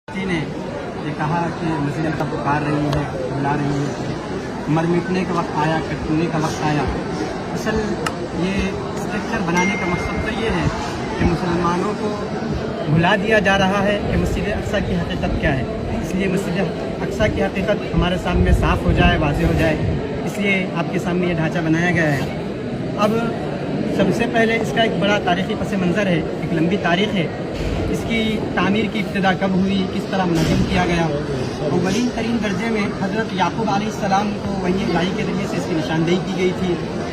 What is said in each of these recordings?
ने ये कहा कि मस्जिद का पुकार रही है, बुला रही है, मर मिटने का वक्त आया, कटने का वक्त आया। असल ये स्ट्रक्चर बनाने का मकसद तो ये है कि मुसलमानों को भुला दिया जा रहा है कि मस्जिद अक्सा की हकीकत क्या है। इसलिए मस्जिद अक्सा की हकीकत हमारे सामने साफ़ हो जाए, वाज़ेह हो जाए, इसलिए आपके सामने ये ढांचा बनाया गया है। अब सबसे पहले इसका एक बड़ा तारीख़ी पस मंज़र है, एक लंबी तारीख़ है। इसकी तामीर की इब्तिदा कब हुई, किस तरह मुनज़्ज़म किया गया। अव्वलीन तरीन दर्जे में हज़रत याकूब अलैहिस्सलाम को वही इलाही के ज़रिए से इसकी निशानदेही की गई थी।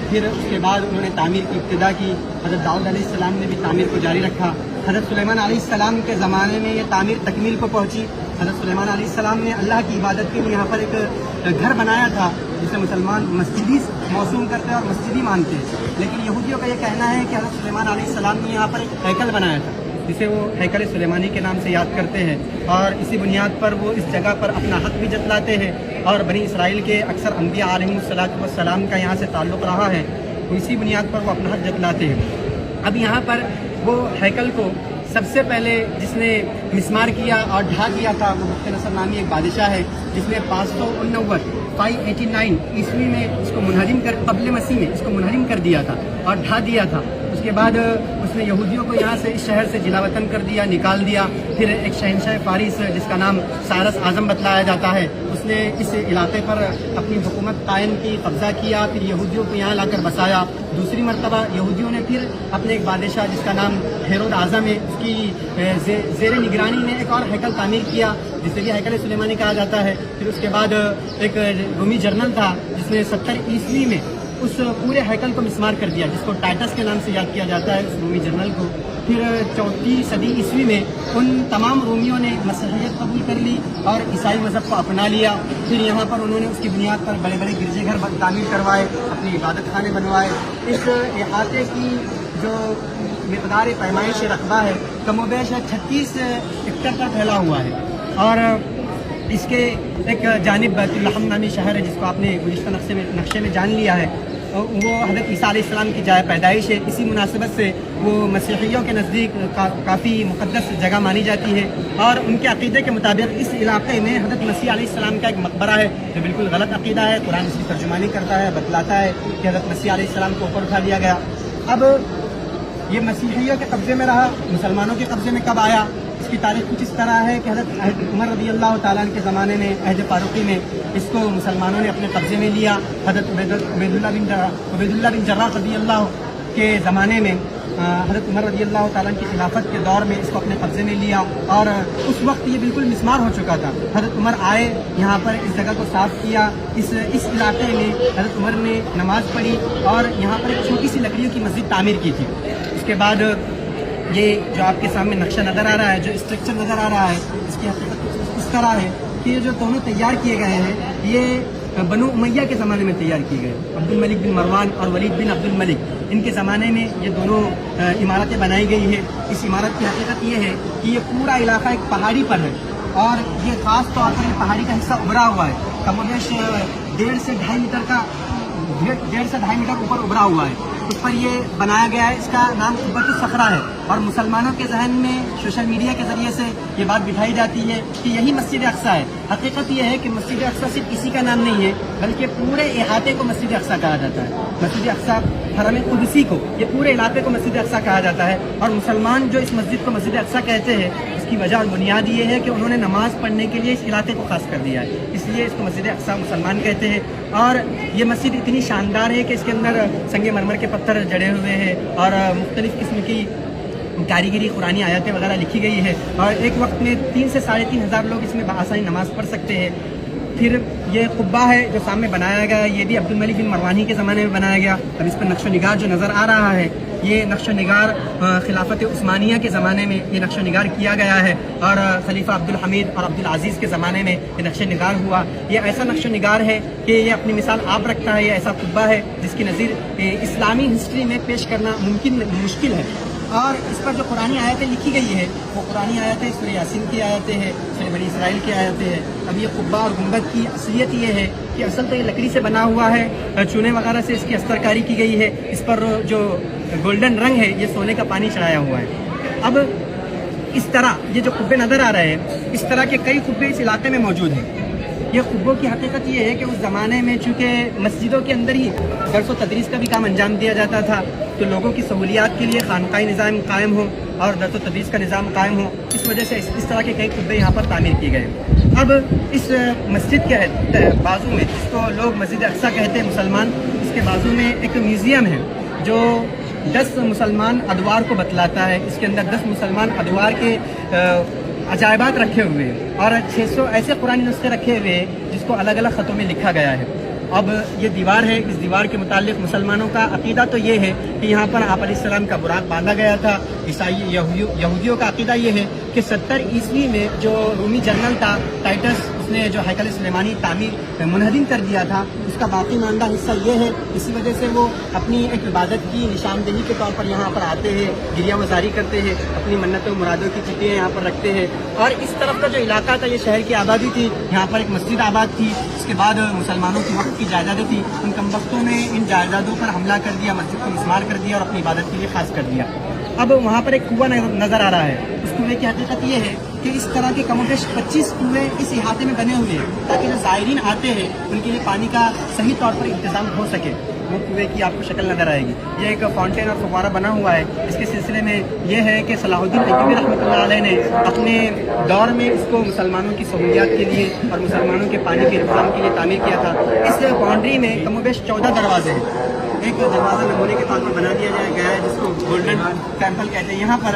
फिर उसके बाद उन्होंने तामीर की इब्तिदा की। हज़रत दाऊद अलैहिस्सलाम ने भी तामीर को जारी रखा। हज़रत सुलेमान अलैहिस्सलाम के ज़माने में ये तामीर तकमील को पहुँची। हज़रत सुलेमान अलैहिस्सलाम ने अल्लाह की इबादत के लिए यहाँ पर एक घर बनाया था जिसे मुसलमान मस्जिदी मौसूम करते हैं और मस्जिदी मानते हैं। लेकिन यहूदियों का ये कहना है कि हज़रत सुलेमान अलैहिस्सलाम ने यहाँ पर एक हैकल बनाया था जिसे वो हैकल सुलेमानी के नाम से याद करते हैं, और इसी बुनियाद पर वो इस जगह पर अपना हक भी जतलाते हैं। और बनी इसराइल के अक्सर अंबिया अलैहिमुस्सलातु वस्सलाम का यहाँ से ताल्लुक़ रहा है, तो इसी बुनियाद पर वो अपना हक जतलाते हैं। अब यहाँ पर वो हैकल को सबसे पहले जिसने मिस्मार किया और ढा किया था वो मुफ्ती नसर नामी एक बादशाह है, जिसने 589 ईस्वी में इसको मुनहरिम कर क़ब्ल मसीह में इसको मुनहरिम कर दिया था और ढा दिया था। उसके बाद उसने यहूदियों को यहाँ से इस शहर से जिलावतन कर दिया, निकाल दिया। फिर एक शहनशाह फारिस जिसका नाम साइरस आज़म बतलाया जाता है, उसने इस इलाके पर अपनी हुकूमत कायम की, कब्ज़ा किया, फिर यहूदियों को यहाँ लाकर बसाया। दूसरी मरतबा यहूदियों ने फिर अपने एक बादशाह जिसका नाम हेरोद आज़म है, उसकी ज़ेर निगरानी में एक और हैकल तामीर किया जिसे भी हैकल सुलेमानी कहा जाता है। फिर उसके बाद एक रोमी जनरल था जिसने 70 ईस्वी में उस पूरे हैकल को मिस्मार कर दिया, जिसको टाइटस के नाम से याद किया जाता है, उस रोमी जनरल को। फिर 4वीं सदी ईस्वी में उन तमाम रोमियों ने मसीहियत कबूल कर ली और ईसाई मज़हब को अपना लिया। फिर यहाँ पर उन्होंने उसकी बुनियाद पर बड़े बड़े गिरजेघर तामीर करवाए, अपनी इबादत खाने बनवाए। इस इहाते की जो मिक़दार पैमाइश रकबा है कमोबेश 36 हेक्टेयर पर फैला हुआ है। और इसके एक जानिब बैतुल्लहम नामी शहर है जिसको आपने गुज़िश्ता नक्शे में जान लिया है, वो हज़रत ईसा अलैहिस्सलाम की जाए पैदाइश है। इसी मुनासिबत से वो मसीहियों के नज़दीक काफ़ी मुक़द्दस जगह मानी जाती है। और उनके अक़ीदे के मुताबिक इस इलाक़े में हज़रत मसीह अलैहिस्सलाम का एक मकबरा है जो बिल्कुल गलत अक़ीदा है। कुरान इसकी तर्जुमानी करता है, बतलाता है कि हज़रत मसीह अलैहिस्सलाम को ऊपर उठा लिया गया। अब ये मसीहियों के कब्ज़े में रहा, मुसलमानों के कब्ज़े में कब आया, इसकी तारीख़ कुछ इस तरह है कि हज़रत उमर रज़ी अल्लाह ताला अन्हु के ज़माने में अहद फ़ारूक़ी में इसको मुसलमानों ने अपने कब्ज़े में लिया। हज़रत उबैदुल्लाह बिन जर्राह रज़ी अल्लाह के ज़माने में हज़रत उमर रज़ी अल्लाह ताला अन्हु की खिलाफत के दौर में इसको अपने कब्ज़े में लिया, और उस वक्त ये बिल्कुल मिस्मार हो चुका था। हज़रत उमर आए, यहाँ पर इस जगह को साफ़ किया। इस इलाके में हज़रत उमर ने नमाज़ पढ़ी और यहाँ पर एक छोटी सी लकड़ियों की मस्जिद तामीर की थी। उसके बाद ये जो आपके सामने नक्शा नज़र आ रहा है, जो स्ट्रक्चर नज़र आ रहा है, इसकी हकीकत इस तरह है कि ये जो दोनों तैयार किए गए हैं ये बनु उमैया के ज़माने में तैयार किए गए। अब्दुल मलिक बिन मरवान और वलीद बिन अब्दुल मलिक, इनके ज़माने में ये दोनों इमारतें बनाई गई है। इस इमारत की हकीकत ये है कि ये पूरा इलाका एक पहाड़ी पर है और ये ख़ास तौर पर ये पहाड़ी का हिस्सा उभरा हुआ है। कमोबेश 1.5 से 2.5 मीटर ऊपर उभरा हुआ है। उस पर ये बनाया गया है। इसका नाम कुब्बतुस सखरा है और मुसलमानों के जहन में सोशल मीडिया के ज़रिए से ये बात बिठाई जाती है कि यही मस्जिद अक्सा है। हकीकत ये है कि मस्जिद अक्सा सिर्फ इसी का नाम नहीं है बल्कि पूरे इहाते को मस्जिद अक्सा कहा जाता है। मस्जिद अक्सा हरम कुदसी को, ये पूरे इलाके को मस्जिद अक्सा कहा जाता है। और मुसलमान जो इस मस्जिद को मस्जिद अक्सा कहते हैं, इसकी वजह और बुनियाद ये है कि उन्होंने नमाज़ पढ़ने के लिए इस इलाके को खास कर दिया है, इसलिए इसको मस्जिद अक्सा मुसलमान कहते हैं। और ये मस्जिद इतनी शानदार है कि इसके अंदर संगे मरमर के पत्थर जड़े हुए हैं और मुख्तलिफ़ किस्म की कारीगरी कुरानी आयतें वगैरह लिखी गई है, और एक वक्त में 3 से 3,500 लोग इसमें बआसानी नमाज़ पढ़ सकते हैं। फिर ये कुब्बा है जो सामने बनाया गया है, ये भी अब्दुल मलिक बिन मरवानी के ज़माने में बनाया गया। अब इस पर नक्शो निगार जो नज़र आ रहा है, ये नक्शो निगार खिलाफत उस्मानिया के ज़माने में ये नक्शो निगार किया गया है, और खलीफा अब्दुल हमीद और अब्दुल अजीज़ के ज़माने में ये नक्शो निगार हुआ। ये ऐसा नक्शो निगार है कि ये अपनी मिसाल आप रखता है। ये ऐसा कुब्बा है जिसकी नज़ीर इस्लामी हिस्ट्री में पेश करना मुश्किल है। और इस पर जो कुरानी आयतें लिखी गई है वो कुरानी आयतें सूरह यासीन की आयतें हैं, सूरह बनी इसराइल की आयतें हैं। अब ये कुब्बा और गुंबद की असलियत ये है कि असल तो ये लकड़ी से बना हुआ है, चूने वगैरह से इसकी अस्तरकारी की गई है। इस पर जो गोल्डन रंग है ये सोने का पानी चढ़ाया हुआ है। अब اس طرح یہ جو قبے نظر آ رہے ہیں، اس طرح کے کئی قبے اس علاقے میں موجود ہیں۔ یہ قبوں کی حقیقت یہ ہے کہ اس زمانے میں چونکہ مسجدوں کے اندر ہی درس و تدریس کا بھی کام انجام دیا جاتا تھا، تو لوگوں کی سہولیات کے لیے خانقاہی نظام قائم ہو اور درس و تدریس کا نظام قائم ہو، اس وجہ سے اس طرح کے کئی قبے یہاں پر تعمیر کیے گئے۔ اب اس مسجد کے بازو میں، جس کو لوگ مسجد اقصیٰ کہتے ہیں مسلمان، اس کے بازو میں ایک میوزیم ہے جو 10 مسلمان ادوار کو بتلاتا ہے۔ اس کے اندر 10 مسلمان ادوار کے عجائبات رکھے ہوئے ہیں اور 600 ایسے قرآنی نسخے رکھے ہوئے ہیں جس کو الگ الگ خطوں میں لکھا گیا ہے۔ اب یہ دیوار ہے، اس دیوار کے متعلق مسلمانوں کا عقیدہ تو یہ ہے کہ یہاں پر آپ علیہ السلام کا براق باندھا گیا تھا۔ عیسائی یہودیوں کا عقیدہ یہ ہے کہ 70 عیسوی میں جو رومی جنرل تھا ٹائٹس، اس نے جو ہیکل سلیمانی تعمیر منہدم کر دیا تھا، اس کا باقی ماندہ حصہ یہ ہے۔ اسی وجہ سے وہ اپنی ایک عبادت کی نشاندہی کے طور پر یہاں پر آتے ہیں، گریہ وزاری کرتے ہیں، اپنی منتوں مرادوں کی چٹیاں یہاں پر رکھتے ہیں۔ اور اس طرف کا جو علاقہ تھا، یہ شہر کی آبادی تھی، یہاں پر ایک مسجد آباد تھی، اس کے بعد مسلمانوں کی وقت کی جائیدادیں تھیں، ان کم وقتوں نے ان جائیدادوں پر حملہ کر دیا، مسجد کو مسمار کر دیا اور اپنی عبادت کے لیے خاص کر دیا۔ اب وہاں پر ایک کنواں نظر آ رہا ہے، اس کنویں کی حقیقت یہ ہے کہ اس طرح کے کم و بیش 25 کنویں اس احاطے میں بنے ہوئے ہیں تاکہ جو زائرین آتے ہیں ان کے لیے پانی کا صحیح طور پر انتظام ہو سکے۔ وہ کنویں کی آپ کو شکل نظر آئے گی، یہ ایک فاؤنٹین اور فوارہ بنا ہوا ہے۔ اس کے سلسلے میں یہ ہے کہ صلاح الدین ایوبی رحمۃ اللہ علیہ نے اپنے دور میں اس کو مسلمانوں کی سہولیات کے لیے اور مسلمانوں کے پانی کے انتظام کے لیے تعمیر کیا تھا۔ اس باؤنڈری میں کم و بیش 14 دروازے ہیں۔ ایک دروازہ نمونے کے طور پر بنا دیا گیا ہے جس کو گولڈن ٹیمپل کہتے ہیں۔ یہاں پر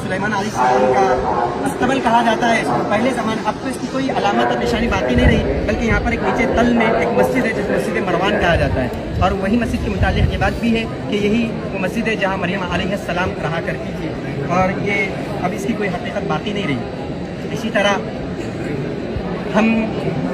سلیمان علیہ السلام کا استبل کہا جاتا ہے۔ پہلے زمانے، اب تو اس کی کوئی علامت اور نشانی باقی نہیں رہی، بلکہ یہاں پر ایک نیچے تل میں ایک مسجد ہے جس مسجد مروان کہا جاتا ہے، اور وہی مسجد کے متعلق یہ بات بھی ہے کہ یہی وہ مسجد ہے جہاں مریم علیہ السلام رہا کرتی تھی، اور یہ اب اس کی کوئی حقیقت باقی نہیں رہی۔ اسی طرح ہم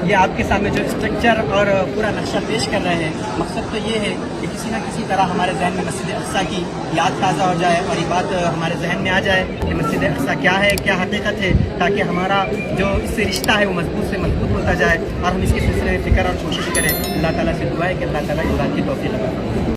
یہ آپ کے سامنے جو اسٹرکچر اور پورا نقشہ پیش کر رہے ہیں، مقصد تو یہ ہے کہ کسی نہ کسی طرح ہمارے ذہن میں مسجد اقصیٰ کی یاد تازہ ہو جائے اور یہ بات ہمارے ذہن میں آ جائے کہ مسجد اقصیٰ کیا ہے، کیا حقیقت ہے، تاکہ ہمارا جو اس سے رشتہ ہے وہ مضبوط سے مضبوط ہوتا جائے اور ہم اس کے سلسلے میں فکر اور کوشش کریں۔ اللہ تعالیٰ سے دعا ہے کہ اللہ تعالیٰ اس بات کی توفیق عطا فرمائے۔